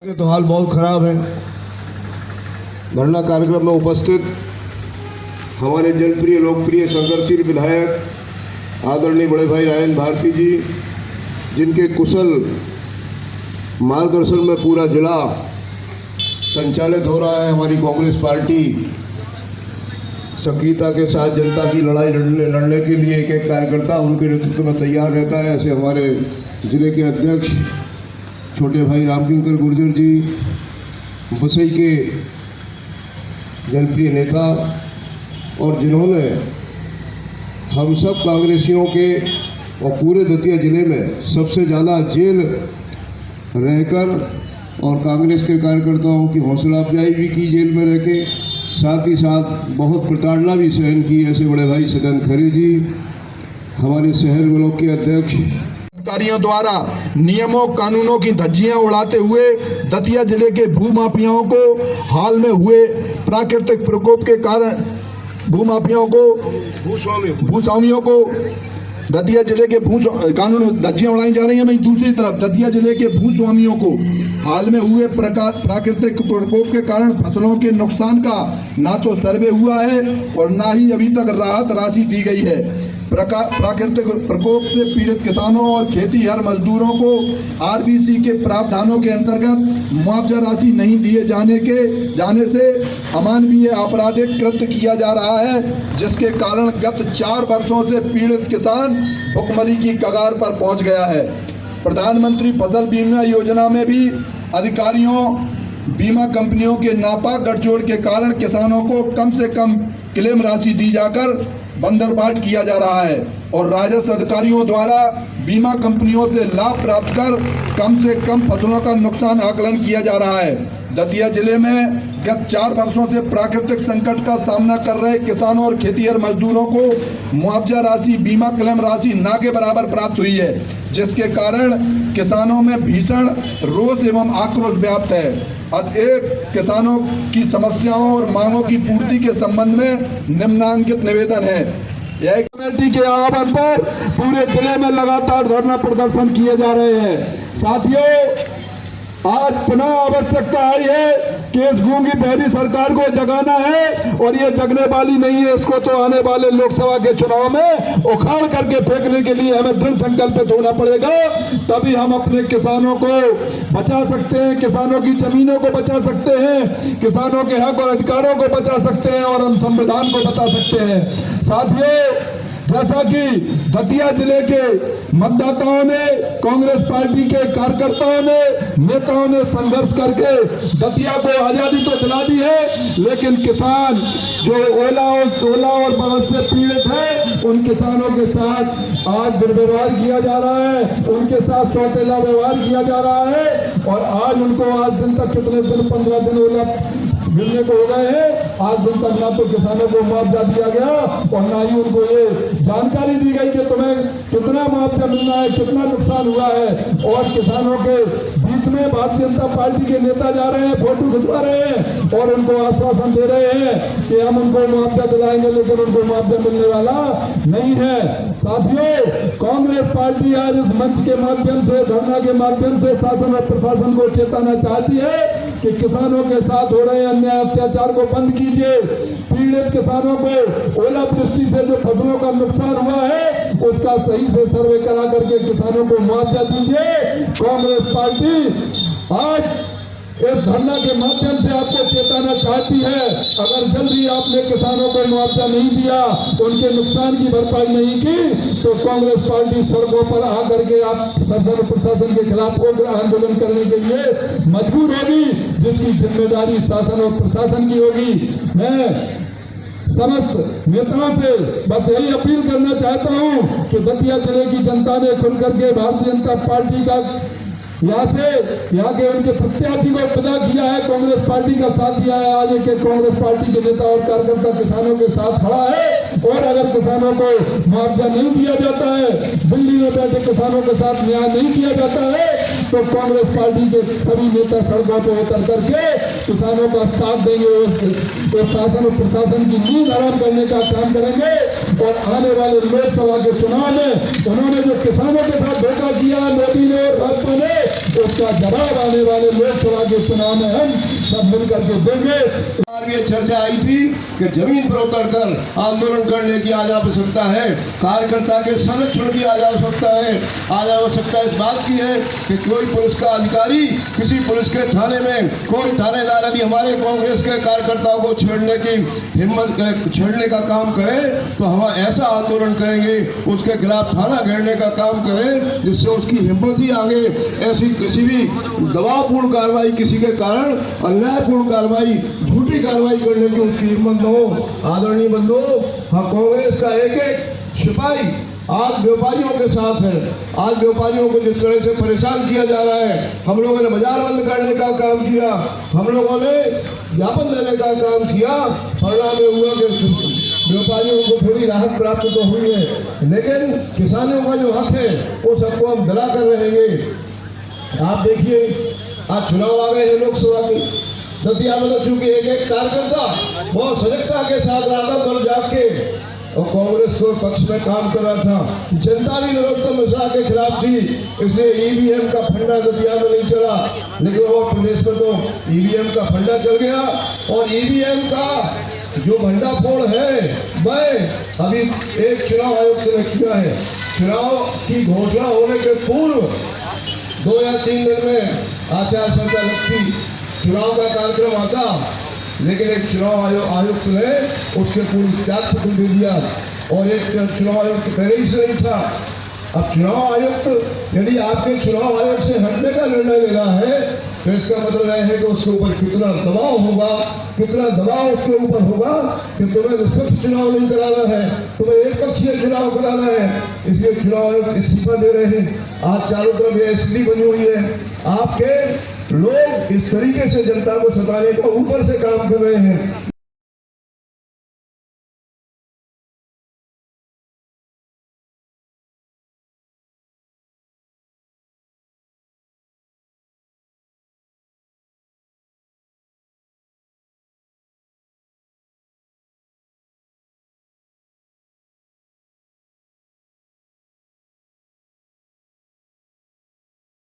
तो हाल बहुत ख़राब है। धरना कार्यक्रम में उपस्थित हमारे जनप्रिय लोकप्रिय संघर्षशील विधायक आदरणीय बड़े भाई रायन भारती जी, जिनके कुशल मार्गदर्शन में पूरा जिला संचालित हो रहा है। हमारी कांग्रेस पार्टी सक्रियता के साथ जनता की लड़ाई लड़ने के लिए एक एक कार्यकर्ता उनके नेतृत्व में तैयार रहता है। ऐसे हमारे जिले के अध्यक्ष छोटे भाई रामकिंकर गुर्जर जी, बसई के जनप्रिय नेता, और जिन्होंने हम सब कांग्रेसियों के और पूरे दतिया जिले में सबसे ज़्यादा जेल रहकर और कांग्रेस के कार्यकर्ताओं की हौसला अफजाई भी की जेल में रह के, साथ ही साथ बहुत प्रताड़ना भी सहन की। ऐसे बड़े भाई सदन खरे जी, हमारे शहर ब्लॉक के अध्यक्ष, अधिकारियों द्वारा नियमों कानूनों की धज्जियां उड़ाते हुए दतिया जिले के भूमाफियाओं को हाल में हुए प्राकृतिक प्रकोप के कारण भूमाफियाओं को भूस्वामियों को दतिया जिले के कानून धज्जियां उड़ाई जा रही हैं। वहीं दूसरी तरफ दतिया जिले के भूस्वामियों को हाल में हुए प्राकृतिक प्रकोप के कारण फसलों के नुकसान का ना तो सर्वे हुआ है और ना ही अभी तक राहत राशि दी गई है। प्राकृतिक प्रकोप से पीड़ित किसानों और खेतीहर मजदूरों को आरबीसी के प्रावधानों के अंतर्गत मुआवजा राशि नहीं दिए जाने से अमानवीय आपराधिक कृत्य किया जा रहा है, जिसके कारण गत 4 वर्षों से पीड़ित किसान भुखमरी की कगार पर पहुंच गया है। प्रधानमंत्री फसल बीमा योजना में भी अधिकारियों बीमा कंपनियों के नापाक गठजोड़ के कारण किसानों को कम से कम क्लेम राशि दी जाकर बंदरबाट किया जा रहा है और राजस्व अधिकारियों द्वारा बीमा कंपनियों से लाभ प्राप्त कर कम से कम फसलों का नुकसान आकलन किया जा रहा है। दतिया जिले में गत 4 वर्षों से प्राकृतिक संकट का सामना कर रहे किसानों और खेतीहर मजदूरों को मुआवजा राशि बीमा क्लेम राशि ना के बराबर प्राप्त हुई है, जिसके कारण किसानों में भीषण रोष एवं आक्रोश व्याप्त है। अतएव किसानों की समस्याओं और मांगों की पूर्ति के संबंध में निम्नांकित निवेदन है। यह कमेटी के आह्वान पर पूरे जिले में लगातार धरना प्रदर्शन किए जा रहे हैं। साथियों, आज पुनः आवश्यकता आई है कि इस गूंगी बहरी सरकार को जगाना है और ये जगने वाली नहीं है। इसको तो आने वाले लोकसभा के चुनाव में उखाड़ करके फेंकने के लिए हमें दृढ़ संकल्पित होना पड़ेगा, तभी हम अपने किसानों को बचा सकते हैं, किसानों की जमीनों को बचा सकते हैं, किसानों के हक और अधिकारों को बचा सकते हैं और हम संविधान को बचा सकते हैं। साथियों, जैसा कि दतिया जिले के मतदाताओं ने, कांग्रेस पार्टी के कार्यकर्ताओं ने, नेताओं ने संघर्ष करके दतिया को आजादी तो दिला दी है, लेकिन किसान जो ओला और बरस से पीड़ित है, उन किसानों के साथ आज दुर्व्यवहार किया जा रहा है, उनके साथ सौतेला व्यवहार किया जा रहा है और आज उनको आज दिन तक कितने दिन 15 दिन ओला मिलने को हो गए हैं। आज दिन तक ना तो किसानों को मुआवजा दिया गया और ना ही उनको ये जानकारी दी गई कि तुम्हें कितना मुआवजा मिलना है, कितना नुकसान हुआ है। और किसानों के बीच में भारतीय जनता पार्टी के नेता जा रहे हैं, फोटो खिंचवा रहे हैं और उनको आश्वासन दे रहे हैं कि हम उनको मुआवजा दिलाएंगे, लेकिन उनको मुआवजा मिलने वाला नहीं है। साथियों, कांग्रेस पार्टी आज इस मंच के माध्यम से, धरना के माध्यम से शासन और प्रशासन को चेताना चाहती है कि किसानों के साथ हो रहे अन्याय अत्याचार को बंद कीजिए। पीड़ित किसानों को ओलावृष्टि से जो फसलों का नुकसान हुआ है, उसका सही से सर्वे करा करके किसानों को मुआवजा दीजिए। कांग्रेस पार्टी आज इस धरना के माध्यम से आपको चेताना चाहती है, अगर जल्दी आपने किसानों को मुआवजा नहीं दिया, उनके नुकसान की भरपाई नहीं की, तो कांग्रेस पार्टी सड़कों पर आकर के आप शासन प्रशासन के खिलाफ आंदोलन करने के लिए मजबूर होगी, जिसकी जिम्मेदारी शासन और प्रशासन की होगी। मैं समस्त नेताओं से बस यही अपील करना चाहता हूं कि दतिया जिले की जनता ने खुल करके भारतीय जनता पार्टी का यहाँ के उनके प्रत्याशी को विदा किया है, कांग्रेस पार्टी का साथ दिया है। आज के कांग्रेस पार्टी के नेता और कार्यकर्ता किसानों के साथ खड़ा है और अगर किसानों को मुआवजा नहीं दिया जाता है, दिल्ली में बैठे किसानों के साथ न्याय नहीं किया जाता है, तो कांग्रेस पार्टी के सभी नेता सड़कों पर उतर करके किसानों का साथ देंगे और शासन और प्रशासन की नींद हराम करने का काम करेंगे। और आने वाले लोकसभा के चुनाव में उन्होंने जो किसानों के साथ धोखा किया मोदी ने और भाजपा ने, उसका जवाब आने वाले लोकसभा के चुनाव में हम सब मिलकर के देंगे। ये चर्चा आई थी कि जमीन पर उतरकर आंदोलन करने की आज आवश्यकता है, कार्यकर्ता के संरक्षण की आज आवश्यकता है। आज आवश्यकता इस बात की है कि कोई पुलिस का अधिकारी किसी पुलिस के थाने में कोई थानेदार यदि हमारे कांग्रेस के कार्यकर्ताओं को छेड़ने की हिम्मत छेड़ने का काम करे तो हम ऐसा आंदोलन करेंगे, उसके खिलाफ थाना घेरने का काम करें जिससे उसकी हिम्मत ही आगे ऐसी किसी भी दबावपूर्ण कार्रवाई किसी के कारण अन्यायपूर्ण कार्रवाई झूठी कार्रवाई करने की उसकी हिम्मत न हो। आदरणीय बंधु, हाँ कांग्रेस का एक एक सिपाही आज व्यापारियों के साथ है। आज व्यापारियों को जिस तरह से परेशान किया जा रहा है, हम लोगों ने बाजार बंद करने का काम किया, हम लोगों ने ज्ञापन देने का काम किया, परिणाम में हुआ कि व्यापारियों को थोड़ी राहत प्राप्त तो हुई है, लेकिन किसानों का जो हक है वो सबको हम दिला कर रहेंगे। आप देखिए आज चुनाव आ गए हैं लोकसभा के, दतिया में तो चूंकि एक एक कार्यकर्ता बहुत सजगता के साथ रात भर जाग के और कांग्रेस को पक्ष में काम कर रहा था। जनता भी नरोत्तम मिश्रा के खिलाफ थी, इसलिए ईवीएम का फंडा दतिया में नहीं चला, लेकिन और प्रदेश में तो ईवीएम का फंडा चल गया। और ईवीएम का जो भंडाफोड़ है वह अभी एक चुनाव आयोग ने किया है। चुनाव की घोषणा होने के पूर्व 2 या 3 दिन में आचार संहिता लगती, चुनाव का कार्यक्रम आता, लेकिन एक चुनाव आयुक्त ने उसके पूरी त्यागपत्र दे दिया और एक चुनाव आयुक्त पहले ही से नहीं था। अब चुनाव आयुक्त यदि आपके चुनाव आयोग से हटने का निर्णय ले रहा है तो इसका मतलब यह है कि उसके ऊपर कितना दबाव होगा, कितना दबाव उसके ऊपर होगा कि तुम्हें निष्पक्ष चुनाव नहीं कराना है, तुम्हें एक पक्षीय चुनाव कराना है। इसलिए चुनाव आयोग इस्तीफा दे रहे हैं। आज चारों तरफ यह स्थिति बनी हुई है, आपके लोग इस तरीके से जनता को सताने का ऊपर से काम कर रहे हैं।